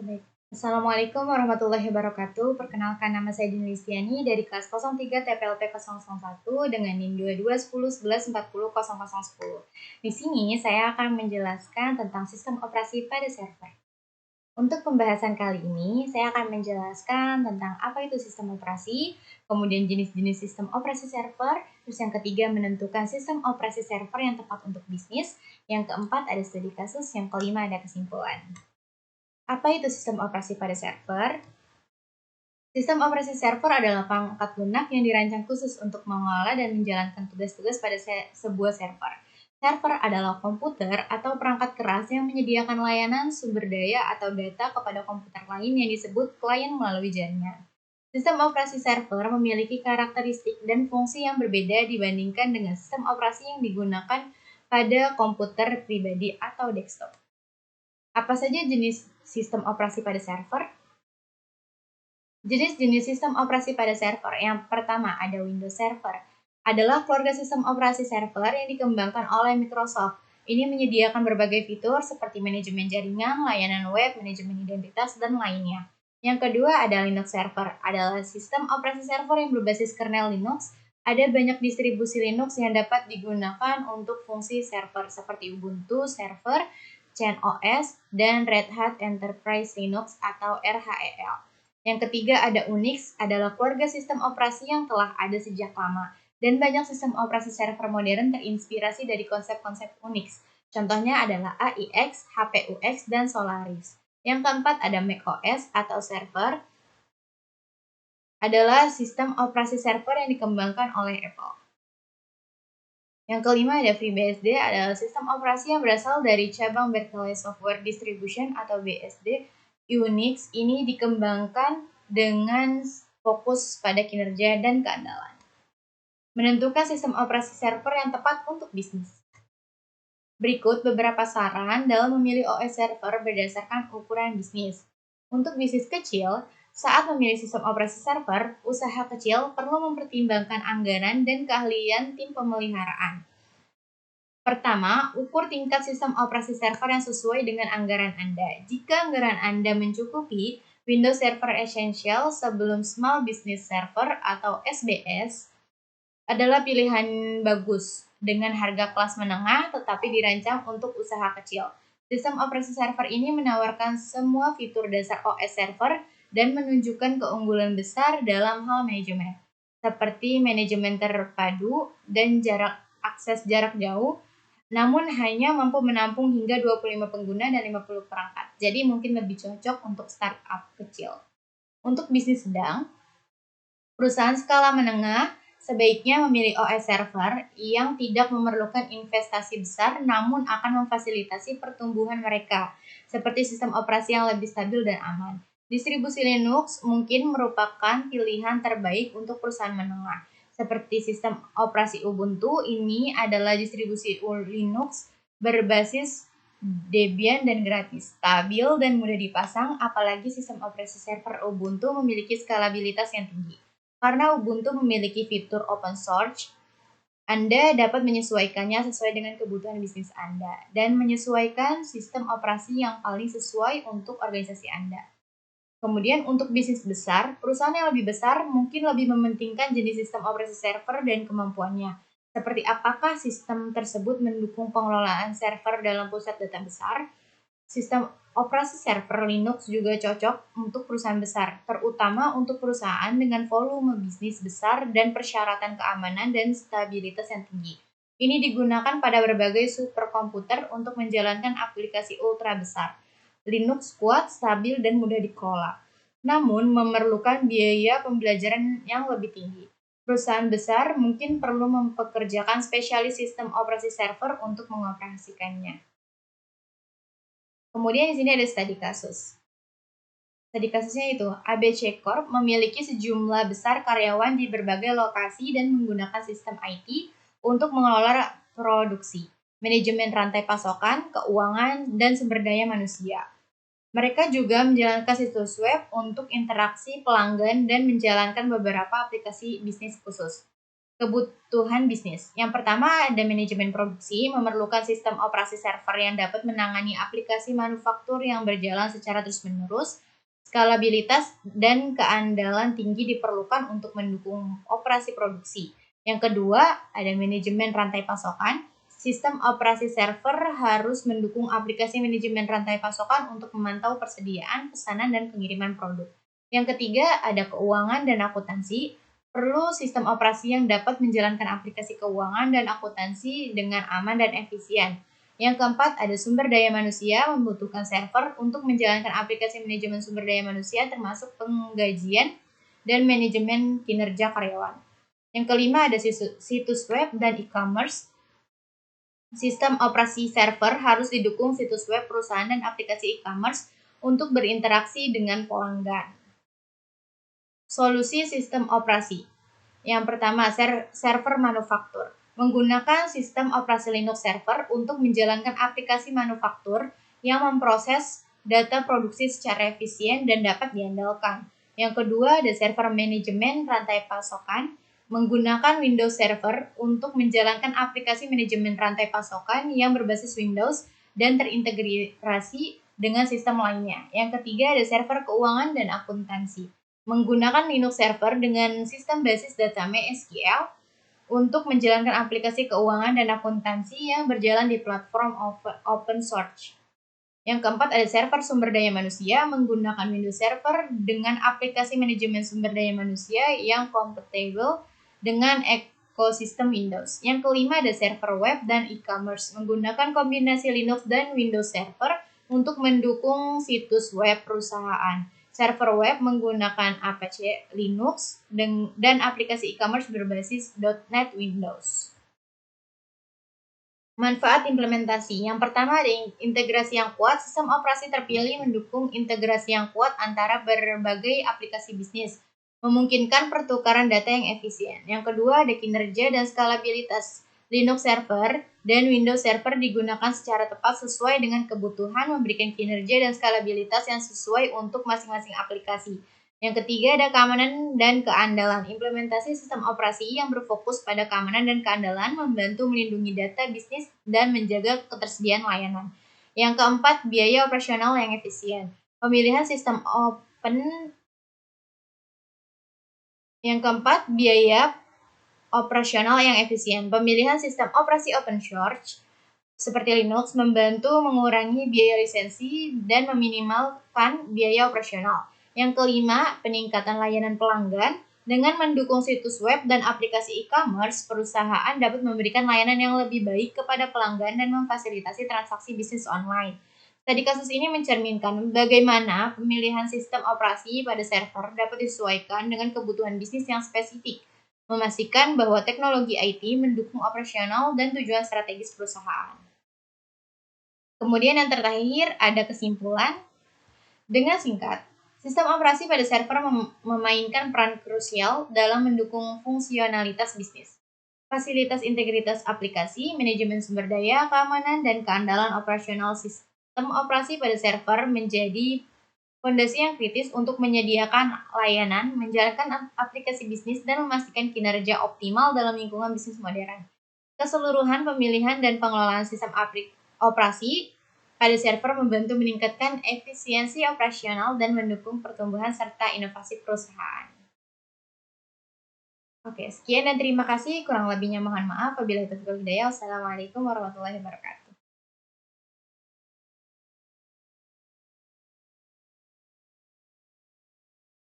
Baik. Assalamualaikum warahmatullahi wabarakatuh. Perkenalkan, nama saya Dini Listiani dari kelas 03 TPLP 001 dengan NIM 221011400010. Di sini saya akan menjelaskan tentang sistem operasi pada server. Untuk pembahasan kali ini, saya akan menjelaskan tentang apa itu sistem operasi, kemudian jenis-jenis sistem operasi server, terus yang ketiga menentukan sistem operasi server yang tepat untuk bisnis, yang keempat ada studi kasus, yang kelima ada kesimpulan. Apa itu sistem operasi pada server? Sistem operasi server adalah perangkat lunak yang dirancang khusus untuk mengelola dan menjalankan tugas-tugas pada sebuah server. Server adalah komputer atau perangkat keras yang menyediakan layanan sumber daya atau data kepada komputer lain yang disebut klien melalui jaringan. Sistem operasi server memiliki karakteristik dan fungsi yang berbeda dibandingkan dengan sistem operasi yang digunakan pada komputer pribadi atau desktop. Apa saja jenis sistem operasi pada server? Jenis-jenis sistem operasi pada server. Yang pertama ada Windows Server. Adalah keluarga sistem operasi server yang dikembangkan oleh Microsoft. Ini menyediakan berbagai fitur seperti manajemen jaringan, layanan web, manajemen identitas, dan lainnya. Yang kedua ada Linux Server. Adalah sistem operasi server yang berbasis kernel Linux. Ada banyak distribusi Linux yang dapat digunakan untuk fungsi server seperti Ubuntu Server, CentOS, dan Red Hat Enterprise Linux atau RHEL. Yang ketiga ada Unix, adalah keluarga sistem operasi yang telah ada sejak lama, dan banyak sistem operasi server modern terinspirasi dari konsep-konsep Unix. Contohnya adalah AIX, HPUX, dan Solaris. Yang keempat ada macOS atau server, adalah sistem operasi server yang dikembangkan oleh Apple. Yang kelima ada FreeBSD, adalah sistem operasi yang berasal dari cabang Berkeley Software Distribution atau BSD. Unix ini dikembangkan dengan fokus pada kinerja dan keandalan. Menentukan sistem operasi server yang tepat untuk bisnis. Berikut beberapa saran dalam memilih OS server berdasarkan ukuran bisnis. Untuk bisnis kecil, saat memilih sistem operasi server, usaha kecil perlu mempertimbangkan anggaran dan keahlian tim pemeliharaan. Pertama, ukur tingkat sistem operasi server yang sesuai dengan anggaran Anda. Jika anggaran Anda mencukupi, Windows Server Essential sebelum Small Business Server atau SBS adalah pilihan bagus dengan harga kelas menengah tetapi dirancang untuk usaha kecil. Sistem operasi server ini menawarkan semua fitur dasar OS server dan menunjukkan keunggulan besar dalam hal manajemen, seperti manajemen terpadu dan akses jarak jauh, namun hanya mampu menampung hingga 25 pengguna dan 50 perangkat. Jadi mungkin lebih cocok untuk startup kecil. Untuk bisnis sedang, perusahaan skala menengah sebaiknya memilih OS server yang tidak memerlukan investasi besar namun akan memfasilitasi pertumbuhan mereka, seperti sistem operasi yang lebih stabil dan aman. Distribusi Linux mungkin merupakan pilihan terbaik untuk perusahaan menengah. Seperti sistem operasi Ubuntu, ini adalah distribusi Linux berbasis Debian dan gratis, stabil dan mudah dipasang, apalagi sistem operasi server Ubuntu memiliki skalabilitas yang tinggi. Karena Ubuntu memiliki fitur open source, Anda dapat menyesuaikannya sesuai dengan kebutuhan bisnis Anda dan menyesuaikan sistem operasi yang paling sesuai untuk organisasi Anda. Kemudian untuk bisnis besar, perusahaan yang lebih besar mungkin lebih mementingkan jenis sistem operasi server dan kemampuannya. Seperti apakah sistem tersebut mendukung pengelolaan server dalam pusat data besar. Sistem operasi server Linux juga cocok untuk perusahaan besar, terutama untuk perusahaan dengan volume bisnis besar dan persyaratan keamanan dan stabilitas yang tinggi. Ini digunakan pada berbagai superkomputer untuk menjalankan aplikasi ultra besar. Linux kuat, stabil, dan mudah dikelola, namun memerlukan biaya pembelajaran yang lebih tinggi. Perusahaan besar mungkin perlu mempekerjakan spesialis sistem operasi server untuk mengoperasikannya. Kemudian di sini ada studi kasus. Studi kasusnya itu, ABC Corp memiliki sejumlah besar karyawan di berbagai lokasi dan menggunakan sistem IT untuk mengelola produksi, manajemen rantai pasokan, keuangan, dan sumber daya manusia. Mereka juga menjalankan situs web untuk interaksi pelanggan dan menjalankan beberapa aplikasi bisnis khusus. kebutuhan bisnis. Yang pertama ada manajemen produksi, memerlukan sistem operasi server yang dapat menangani aplikasi manufaktur yang berjalan secara terus-menerus. Skalabilitas dan keandalan tinggi diperlukan untuk mendukung operasi produksi. Yang kedua, ada manajemen rantai pasokan. Sistem operasi server harus mendukung aplikasi manajemen rantai pasokan untuk memantau persediaan, pesanan, dan pengiriman produk. Yang ketiga, ada keuangan dan akuntansi. Perlu sistem operasi yang dapat menjalankan aplikasi keuangan dan akuntansi dengan aman dan efisien. Yang keempat, ada sumber daya manusia, membutuhkan server untuk menjalankan aplikasi manajemen sumber daya manusia termasuk penggajian dan manajemen kinerja karyawan. Yang kelima, ada situs web dan e-commerce. Sistem operasi server harus didukung situs web perusahaan dan aplikasi e-commerce untuk berinteraksi dengan pelanggan. Solusi sistem operasi. Yang pertama, server manufaktur. Menggunakan sistem operasi Linux server untuk menjalankan aplikasi manufaktur yang memproses data produksi secara efisien dan dapat diandalkan. Yang kedua, ada server manajemen rantai pasokan. Menggunakan Windows Server untuk menjalankan aplikasi manajemen rantai pasokan yang berbasis Windows dan terintegrasi dengan sistem lainnya. Yang ketiga, ada server keuangan dan akuntansi. Menggunakan Linux Server dengan sistem basis data MySQL untuk menjalankan aplikasi keuangan dan akuntansi yang berjalan di platform open source. Yang keempat, ada server sumber daya manusia menggunakan Windows Server dengan aplikasi manajemen sumber daya manusia yang kompatibel dengan ekosistem Windows. Yang kelima, ada server web dan e-commerce menggunakan kombinasi Linux dan Windows Server untuk mendukung situs web perusahaan. Server web menggunakan Apache Linux dan aplikasi e-commerce berbasis .NET Windows. Manfaat implementasi. Yang pertama ada integrasi yang kuat. Sistem operasi terpilih mendukung integrasi yang kuat antara berbagai aplikasi bisnis, memungkinkan pertukaran data yang efisien. Yang kedua ada kinerja dan skalabilitas. Linux Server dan Windows Server digunakan secara tepat sesuai dengan kebutuhan, memberikan kinerja dan skalabilitas yang sesuai untuk masing-masing aplikasi. Yang ketiga ada keamanan dan keandalan. Implementasi sistem operasi yang berfokus pada keamanan dan keandalan membantu melindungi data bisnis dan menjaga ketersediaan layanan. Yang keempat, biaya operasional yang efisien. Pemilihan sistem Yang keempat, biaya operasional yang efisien. Pemilihan sistem operasi open source seperti Linux membantu mengurangi biaya lisensi dan meminimalkan biaya operasional. Yang kelima, peningkatan layanan pelanggan. Dengan mendukung situs web dan aplikasi e-commerce, perusahaan dapat memberikan layanan yang lebih baik kepada pelanggan dan memfasilitasi transaksi bisnis online. Tadi kasus ini mencerminkan bagaimana pemilihan sistem operasi pada server dapat disesuaikan dengan kebutuhan bisnis yang spesifik, memastikan bahwa teknologi IT mendukung operasional dan tujuan strategis perusahaan. Kemudian yang terakhir ada kesimpulan. Dengan singkat, sistem operasi pada server memainkan peran krusial dalam mendukung fungsionalitas bisnis, fasilitas integritas aplikasi, manajemen sumber daya, keamanan, dan keandalan operasional. Sistem operasi pada server menjadi fondasi yang kritis untuk menyediakan layanan, menjalankan aplikasi bisnis, dan memastikan kinerja optimal dalam lingkungan bisnis modern. Keseluruhan pemilihan dan pengelolaan sistem operasi pada server membantu meningkatkan efisiensi operasional dan mendukung pertumbuhan serta inovasi perusahaan. Oke, sekian dan terima kasih. Kurang lebihnya mohon maaf. Wabillahi taufiq wal hidayah. Wassalamualaikum warahmatullahi wabarakatuh.